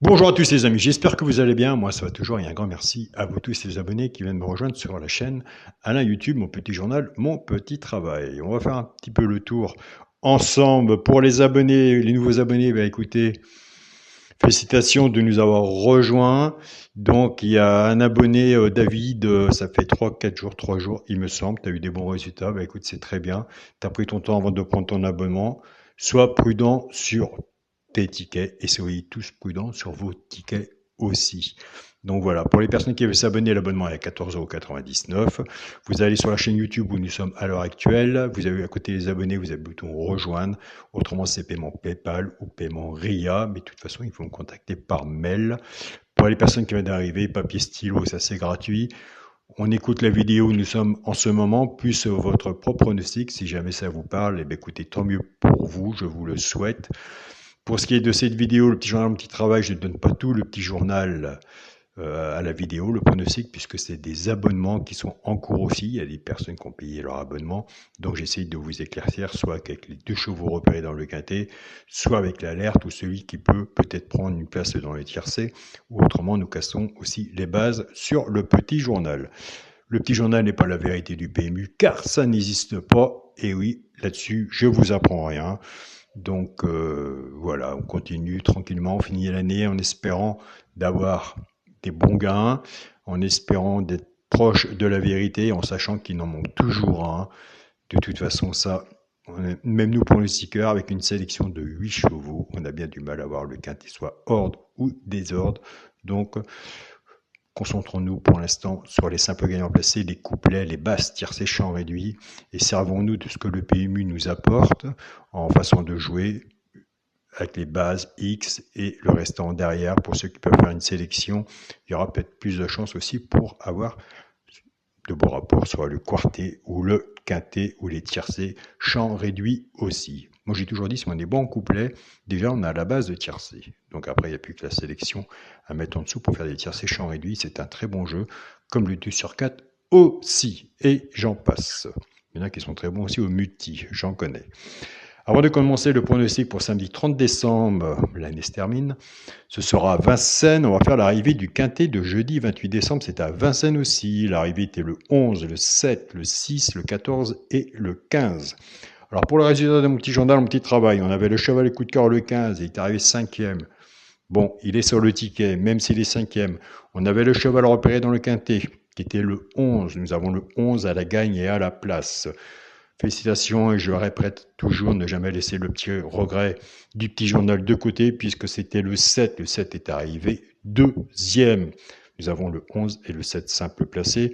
Bonjour à tous les amis, j'espère que vous allez bien. Moi, ça va toujours et un grand merci à vous tous les abonnés qui viennent me rejoindre sur la chaîne Alain YouTube, mon petit journal, mon petit travail. On va faire un petit peu le tour ensemble. Pour les abonnés, les nouveaux abonnés, écoutez, félicitations de nous avoir rejoints. Donc, il y a un abonné, David, ça fait 3 jours, il me semble. Tu as eu des bons résultats. Écoute, c'est très bien. Tu as pris ton temps avant de prendre ton abonnement. Sois prudent sur tes tickets et soyez tous prudents sur vos tickets aussi. Donc voilà, pour les personnes qui veulent s'abonner, l'abonnement est à 14,99 €. Vous allez sur la chaîne YouTube où nous sommes à l'heure actuelle. Vous avez à côté des abonnés, vous avez le bouton rejoindre. Autrement, c'est paiement PayPal ou paiement RIA. Mais de toute façon, il faut me contacter par mail. Pour les personnes qui viennent d'arriver, papier stylo, ça c'est gratuit. On écoute la vidéo où nous sommes en ce moment, plus votre propre pronostic. Si jamais ça vous parle, écoutez, tant mieux pour vous, je vous le souhaite. Pour ce qui est de cette vidéo, le petit journal, mon petit travail, je ne donne pas tout le petit journal à la vidéo, le pronostic, puisque c'est des abonnements qui sont en cours aussi. Il y a des personnes qui ont payé leur abonnement. Donc j'essaye de vous éclaircir, soit avec les 2 chevaux repérés dans le quintet, soit avec l'alerte ou celui qui peut peut-être prendre une place dans le tiercé, ou autrement nous cassons aussi les bases sur le petit journal. Le petit journal n'est pas la vérité du PMU, car ça n'existe pas. Et oui, là-dessus, je vous apprends rien. Donc voilà, on continue tranquillement, on finit l'année en espérant d'avoir des bons gains, en espérant d'être proche de la vérité, en sachant qu'il en manque toujours un. De toute façon, ça, même nous pour le sticker, avec une sélection de 8 chevaux, on a bien du mal à voir le quintet soit ordre ou désordre. Donc concentrons-nous pour l'instant sur les simples gagnants placés, les couplets, les basses, tiercés, champs réduits, et servons-nous de ce que le PMU nous apporte en façon de jouer avec les bases X et le restant derrière. Pour ceux qui peuvent faire une sélection, il y aura peut-être plus de chances aussi pour avoir de beaux rapports, soit le quartet ou le quintet ou les tiercés, champs réduits aussi. Moi j'ai toujours dit, si on est bon en couplet, déjà on a la base de tiercé. Donc après il n'y a plus que la sélection à mettre en dessous pour faire des tiercés, champs réduits. C'est un très bon jeu, comme le 2 sur 4 aussi. Et j'en passe. Il y en a qui sont très bons aussi au multi, j'en connais. Avant de commencer le pronostic pour samedi 30 décembre, l'année se termine, ce sera à Vincennes. On va faire l'arrivée du quintet de jeudi 28 décembre. C'est à Vincennes aussi. L'arrivée était le 11, le 7, le 6, le 14 et le 15. Alors pour le résultat de mon petit journal, mon petit travail, on avait le cheval et coup de cœur le 15, il est arrivé 5e. Bon, il est sur le ticket, même s'il est 5e. On avait le cheval repéré dans le quintet, qui était le 11. Nous avons le 11 à la gagne et à la place. Félicitations, et je répète toujours, ne jamais laisser le petit regret du petit journal de côté, puisque c'était le 7. Le 7 est arrivé 2e. Nous avons le 11 et le 7 simple placé.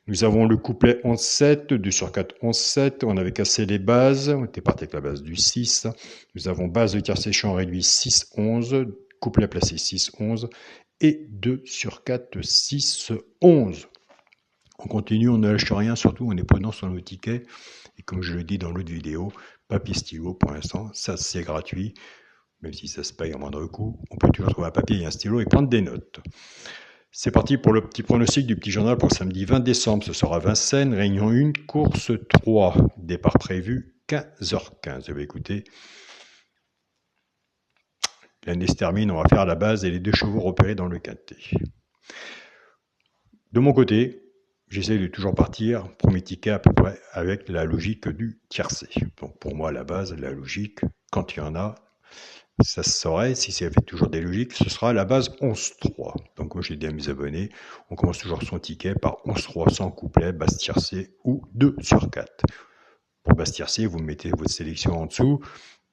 Nous avons le couplet 11-7, 2 sur 4, 11-7. On avait cassé les bases. On était parti avec la base du 6. Nous avons base de tiercé champ réduit 6-11, couplet placé 6-11 et 2 sur 4, 6-11. On continue, on ne lâche rien, surtout on est prudent sur nos tickets. Et comme je le dis dans l'autre vidéo, papier stylo pour l'instant, ça c'est gratuit, même si ça se paye à moindre coût. On peut toujours trouver un papier et un stylo et prendre des notes. C'est parti pour le petit pronostic du petit journal pour samedi 20 décembre. Ce sera Vincennes, réunion 1, course 3. Départ prévu 15h15. Je vais écouter. L'année se termine, on va faire la base et les 2 chevaux repérés dans le quintet. De mon côté, j'essaie de toujours partir, premier ticket à peu près, avec la logique du tiercé. Donc pour moi, la base, la logique, quand il y en a, ça se saurait. Si ça fait toujours des logiques, ce sera la base 11-3. Donc moi j'ai dit à mes abonnés, on commence toujours son ticket par 11-3 sans couplet, base tiercé ou 2 sur 4. Pour base tiercé, vous mettez votre sélection en dessous.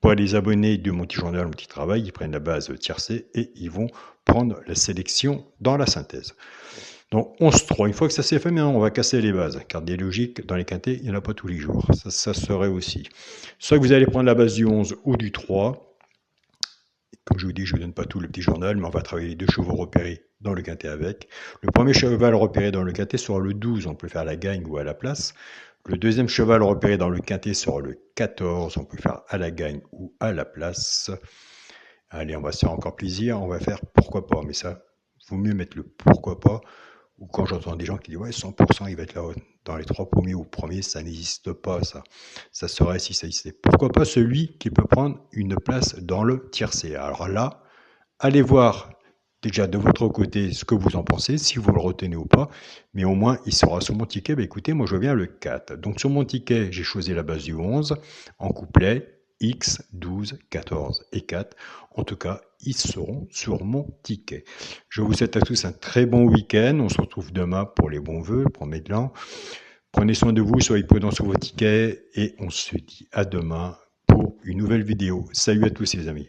Pour les abonnés de mon petit journal, mon petit travail, ils prennent la base tiercé et ils vont prendre la sélection dans la synthèse. Donc 11-3, une fois que ça s'est fait, on va casser les bases, car des logiques dans les quintets, il n'y en a pas tous les jours. Ça serait aussi. Soit que vous allez prendre la base du 11 ou du 3. Comme je vous dis, je ne vous donne pas tout le petit journal, mais on va travailler les 2 chevaux repérés dans le quintet avec. Le premier cheval repéré dans le quintet sera le 12, on peut faire à la gagne ou à la place. Le deuxième cheval repéré dans le quintet sera le 14, on peut faire à la gagne ou à la place. Allez, on va se faire encore plaisir, on va faire pourquoi pas, mais ça, il vaut mieux mettre le pourquoi pas. Ou quand j'entends des gens qui disent ouais 100% il va être là dans les 3 premiers ou premiers, ça n'existe pas, ça serait si ça existait. Pourquoi pas celui qui peut prendre une place dans le tiercé. Alors là, allez voir déjà de votre côté ce que vous en pensez, si vous le retenez ou pas, mais au moins il sera sur mon ticket. Bah, écoutez, moi je viens le 4. Donc sur mon ticket, j'ai choisi la base du 11 en couplet, X, 12, 14 et 4. En tout cas, ils seront sur mon ticket. Je vous souhaite à tous un très bon week-end. On se retrouve demain pour les bons vœux, le premier de l'an. Prenez soin de vous, soyez prudents sur vos tickets et on se dit à demain pour une nouvelle vidéo. Salut à tous les amis.